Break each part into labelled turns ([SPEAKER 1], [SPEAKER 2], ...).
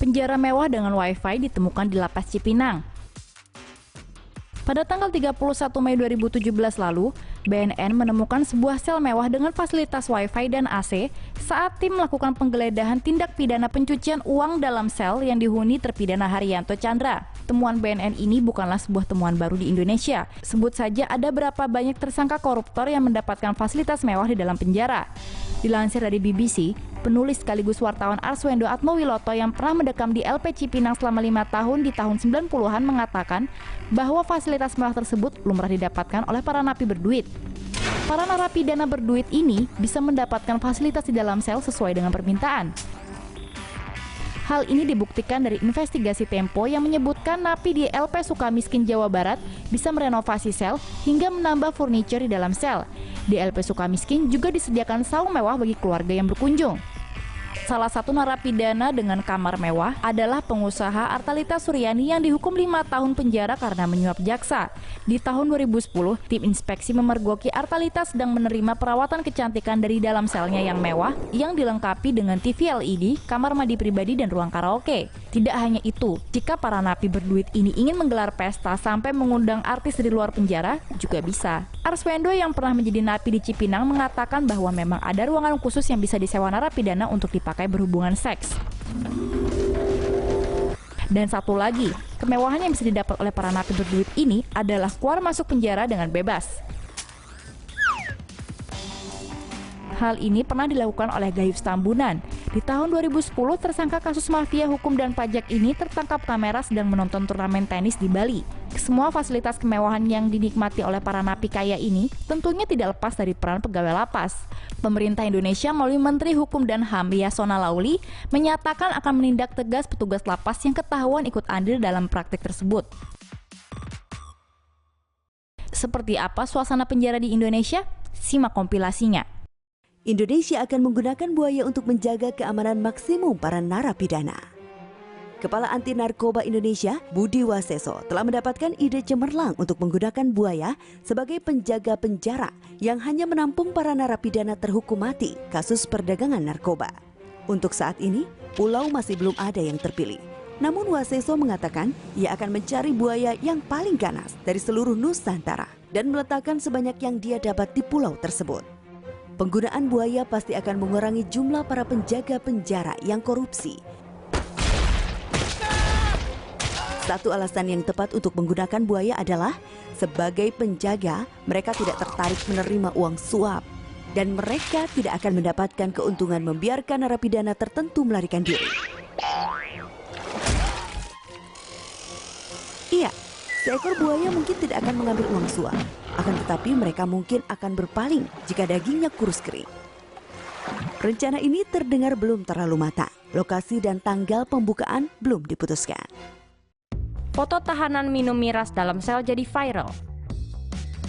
[SPEAKER 1] Penjara mewah dengan Wi-Fi ditemukan di Lapas Cipinang. Pada tanggal 31 Mei 2017 lalu, BNN menemukan sebuah sel mewah dengan fasilitas Wi-Fi dan AC saat tim melakukan penggeledahan tindak pidana pencucian uang dalam sel yang dihuni terpidana Haryanto Chandra. Temuan BNN ini bukanlah sebuah temuan baru di Indonesia. Sebut saja ada berapa banyak tersangka koruptor yang mendapatkan fasilitas mewah di dalam penjara. Dilansir dari BBC, penulis sekaligus wartawan Arswendo Atmowiloto yang pernah mendekam di LP Cipinang selama 5 tahun di tahun 90-an mengatakan bahwa fasilitas mewah tersebut lumrah didapatkan oleh para napi berduit. Para narapidana berduit ini bisa mendapatkan fasilitas di dalam sel sesuai dengan permintaan. Hal ini dibuktikan dari investigasi Tempo yang menyebutkan napi di LP Sukamiskin Jawa Barat bisa merenovasi sel hingga menambah furniture di dalam sel. Di LP Sukamiskin juga disediakan saung mewah bagi keluarga yang berkunjung. Salah satu narapidana dengan kamar mewah adalah pengusaha Artalita Suryani yang dihukum 5 tahun penjara karena menyuap jaksa. Di tahun 2010, tim inspeksi memergoki Artalita sedang menerima perawatan kecantikan dari dalam selnya yang mewah yang dilengkapi dengan TV LED, kamar mandi pribadi, dan ruang karaoke. Tidak hanya itu, jika para napi berduit ini ingin menggelar pesta sampai mengundang artis dari luar penjara, juga bisa. Arswendo yang pernah menjadi napi di Cipinang mengatakan bahwa memang ada ruangan khusus yang bisa disewa narapidana untuk dipakai berhubungan seks. Dan satu lagi, kemewahan yang bisa didapat oleh para napi berduit ini adalah keluar masuk penjara dengan bebas. Hal ini pernah dilakukan oleh Gayus Tambunan. Di tahun 2010, tersangka kasus mafia hukum dan pajak ini tertangkap kamera sedang menonton turnamen tenis di Bali. Semua fasilitas kemewahan yang dinikmati oleh para napi kaya ini tentunya tidak lepas dari peran pegawai lapas. Pemerintah Indonesia melalui Menteri Hukum dan HAM Yasona Lauli menyatakan akan menindak tegas petugas lapas yang ketahuan ikut andil dalam praktik tersebut. Seperti apa suasana penjara di Indonesia? Simak kompilasinya.
[SPEAKER 2] Indonesia akan menggunakan buaya untuk menjaga keamanan maksimum para narapidana. Kepala Anti Narkoba Indonesia, Budi Waseso, telah mendapatkan ide cemerlang untuk menggunakan buaya sebagai penjaga penjara yang hanya menampung para narapidana terhukum mati kasus perdagangan narkoba. Untuk saat ini, pulau masih belum ada yang terpilih. Namun Waseso mengatakan ia akan mencari buaya yang paling ganas dari seluruh Nusantara dan meletakkan sebanyak yang dia dapat di pulau tersebut. Penggunaan buaya pasti akan mengurangi jumlah para penjaga penjara yang korupsi. Satu alasan yang tepat untuk menggunakan buaya adalah sebagai penjaga, mereka tidak tertarik menerima uang suap dan mereka tidak akan mendapatkan keuntungan membiarkan narapidana tertentu melarikan diri. Iya, seekor buaya mungkin tidak akan mengambil uang suap. Akan tetapi mereka mungkin akan berpaling jika dagingnya kurus kering. Rencana ini terdengar belum terlalu matang. Lokasi dan tanggal pembukaan belum diputuskan.
[SPEAKER 3] Foto tahanan minum miras dalam sel jadi viral.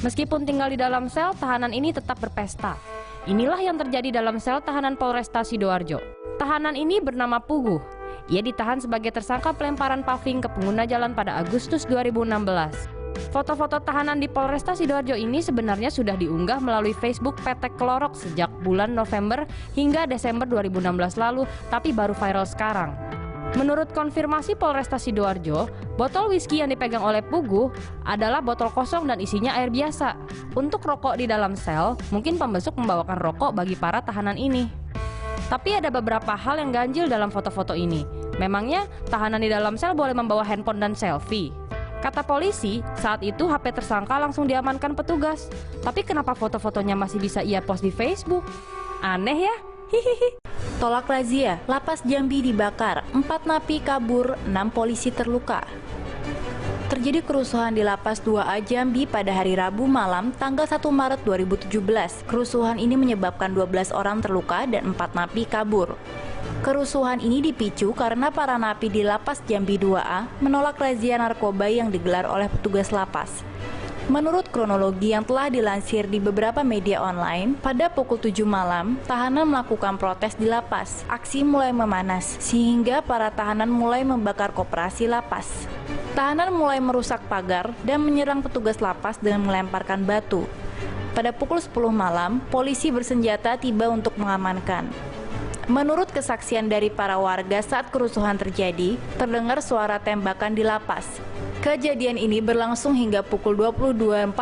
[SPEAKER 3] Meskipun tinggal di dalam sel, tahanan ini tetap berpesta. Inilah yang terjadi dalam sel tahanan Polresta Sidoarjo. Tahanan ini bernama Puguh. Ia ditahan sebagai tersangka pelemparan paving ke pengguna jalan pada Agustus 2016. Foto-foto tahanan di Polresta Sidoarjo ini sebenarnya sudah diunggah melalui Facebook PT Klorok sejak bulan November hingga Desember 2016 lalu, tapi baru viral sekarang. Menurut konfirmasi Polresta Sidoarjo, botol whisky yang dipegang oleh Puguh adalah botol kosong dan isinya air biasa. Untuk rokok di dalam sel, mungkin pembesuk membawakan rokok bagi para tahanan ini. Tapi ada beberapa hal yang ganjil dalam foto-foto ini. Memangnya tahanan di dalam sel boleh membawa handphone dan selfie? Kata polisi, saat itu HP tersangka langsung diamankan petugas. Tapi kenapa foto-fotonya masih bisa ia post di Facebook? Aneh ya? Hihihi.
[SPEAKER 1] Tolak razia, Lapas Jambi dibakar, 4 napi kabur, 6 polisi terluka. Terjadi kerusuhan di Lapas 2A Jambi pada hari Rabu malam tanggal 1 Maret 2017. Kerusuhan ini menyebabkan 12 orang terluka dan 4 napi kabur. Kerusuhan ini dipicu karena para napi di Lapas Jambi 2A menolak razia narkoba yang digelar oleh petugas lapas. Menurut kronologi yang telah dilansir di beberapa media online, pada pukul 7 malam, tahanan melakukan protes di lapas. Aksi mulai memanas, sehingga para tahanan mulai membakar koperasi lapas. Tahanan mulai merusak pagar dan menyerang petugas lapas dengan melemparkan batu. Pada pukul 10 malam, polisi bersenjata tiba untuk mengamankan. Menurut kesaksian dari para warga saat kerusuhan terjadi, terdengar suara tembakan di lapas. Kejadian ini berlangsung hingga pukul 22.45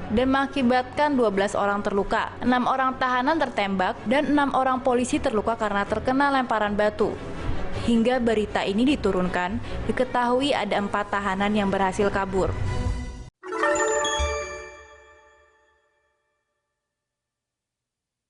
[SPEAKER 1] dan mengakibatkan 12 orang terluka, 6 orang tahanan tertembak, dan 6 orang polisi terluka karena terkena lemparan batu. Hingga berita ini diturunkan, diketahui ada 4 tahanan yang berhasil kabur.